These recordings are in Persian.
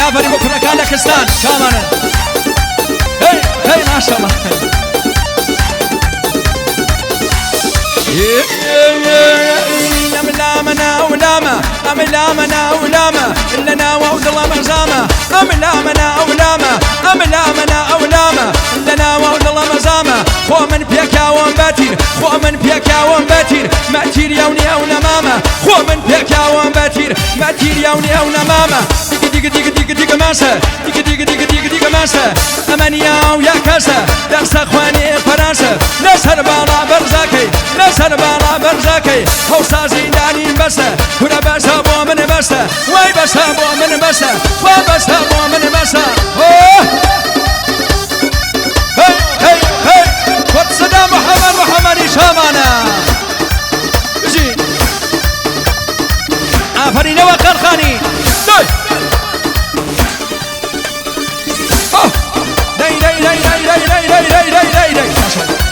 نافري بكرة كان لكستان شامانا هي هي ما شاء الله أملامنا ولاما أملامنا ولاما إلنا وعود الله مزامة أملامنا ولاما أملامنا ولاما إلنا وعود الله مزامة خو من بيكا ومباتير خو من بيكا ومباتير ماتير يوني أو نماما خو من بيكا ومباتير ماتير يوني أو نماما ديك ديك ديك ديك ماسة ديك ديك ديك ديك ديك ماسة أمانيا ويا كاسة درس أخواني فرنسا نسهر بالا برزاكي نسهر بالا برزاكي هوسا زيداني بسة هنا بسة بو من بسة واي بسة بو من بسة وبسة بو من بسة هي هي هي وتصدى محمد شامانا جي عفرين وقر خاني داي داي داي داي داي داي داي داي داي داي داي ما شاء الله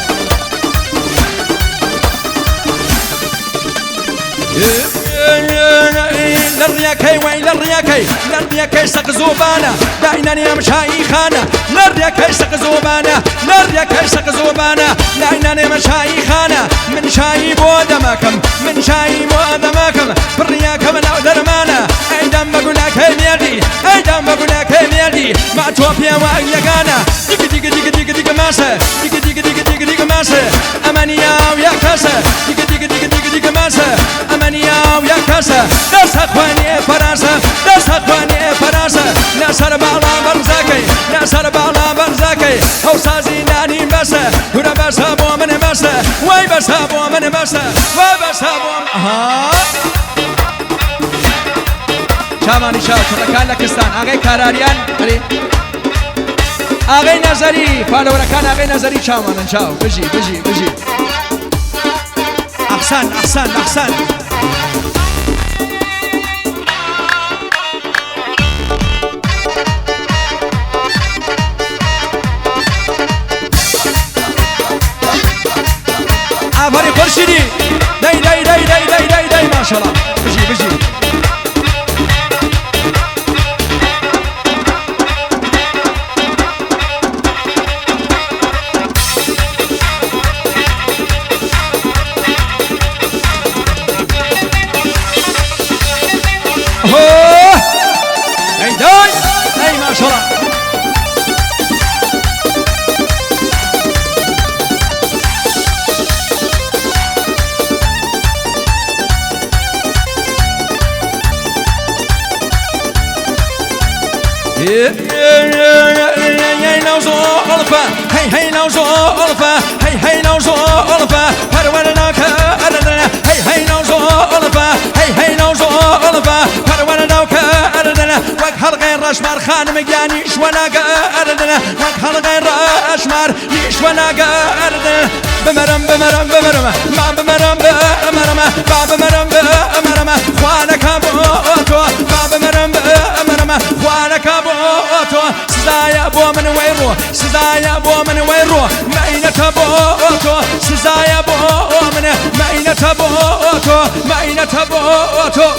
للرياكي وين للرياكي للرياكي سقزوبانا دايناني مشاي خانا للرياكي سقزوبانا للرياكي سقزوبانا دايناني مشاي خانا من شاي بودمكم من شاي بودمكم بالرياكم لا درمانا ايدم بقولك ميلدي ايدم بقولك ميلدي ما توفيا وايقانا ديك ديك ديك ديك ديك ماسه ديك ديك ديك ديك ديك ماسه امانيا ويا كاسه ديك ديك ديك ديك ديك ماسه امانيا ويا كاسه دس اخواني فرنسا دس اخواني فرنسا نسر بالا برزاكي نسر بالا برزاكي هوسا زيناني بسه هنا بسه بو من بسه واي بسه بو من بسه وبسه بو شامانی شاو ترکان لکستان آقای کاراریان علی آقای نظری فالورکان آقای نظری شامانن شاو بجی بجی بجی احسن احسن احسن آفرین خورشیدی دای دای دای دای دای دای دای ماشاءالله بجی بجی ما شاء الله هي نوزو ألفا هي نوزو ألفا هي نوزو ألفا فرولنا كأردنا هي نوزو ألفا هي نوزو ألفا فرولنا كأردنا وكهر غير أشمار خان مجاني شونا كأردنا وكهر غير أشمار يشونا كأردنا بمرم بمرم بمرم ما بمرم بمرم ما بمرم بمرم خوانك بوتو ما بمرم بمرم خوانك بوتو سزايا بو من ويرو سزايا بو من ويرو ماينة بوتو سزايا بو من ماينة بوتو ماينة بوتو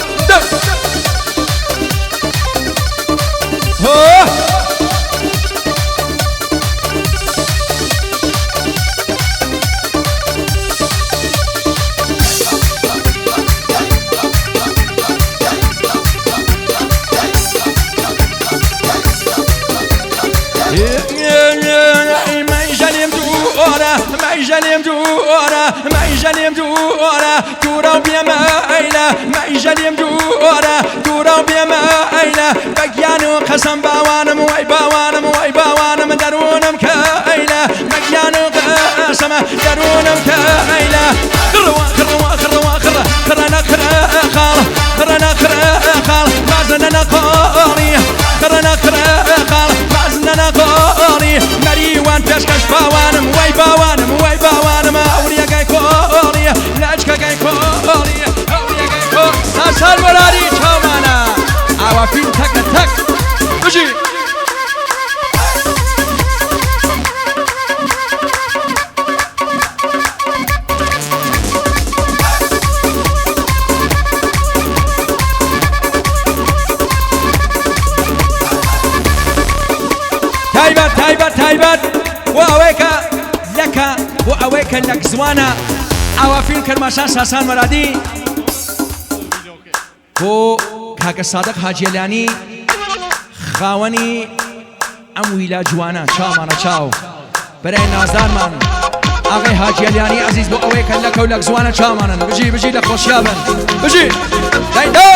ما يجلم دورا دورا بيما أيلا ما يجلم دورا دورا بيما أيلا بقيانو قسم باوانم واي باوانم واي باوانم درونم كأيلا بقيانو قسم درونم كأيلا خروا خروا خروا خرا خرنا خرا خال خرنا خرا خال ما زلنا قاري خرنا خرا خال ما زلنا قاري مريوان تشكش باوانم واي باوانم واي باوانم أوليا جاي كوريا لاجكا جاي كوريا أوليا جاي كور سال وراري شامانا عوافين تك تك بجي تایبەت بۆ ئەوەیکە لەکە بۆ ئەوەیکە لەک زوانە ئاوافین کەرماشان ساسان مەرادی بۆ کاکە سادق حاجیەلانی خاوەنی ئەم ویلا جوانە چاومانە چاو بەرای نازدارمان ئاغای حاجیەلانی عەزیز بۆ ئەوەیکە لەکە و لەک زوانە چاومانن بژی لە خۆشیابن بژی دایدا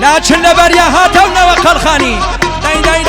ناچن لەبەریا هاتەونەوە قەڵخانی دای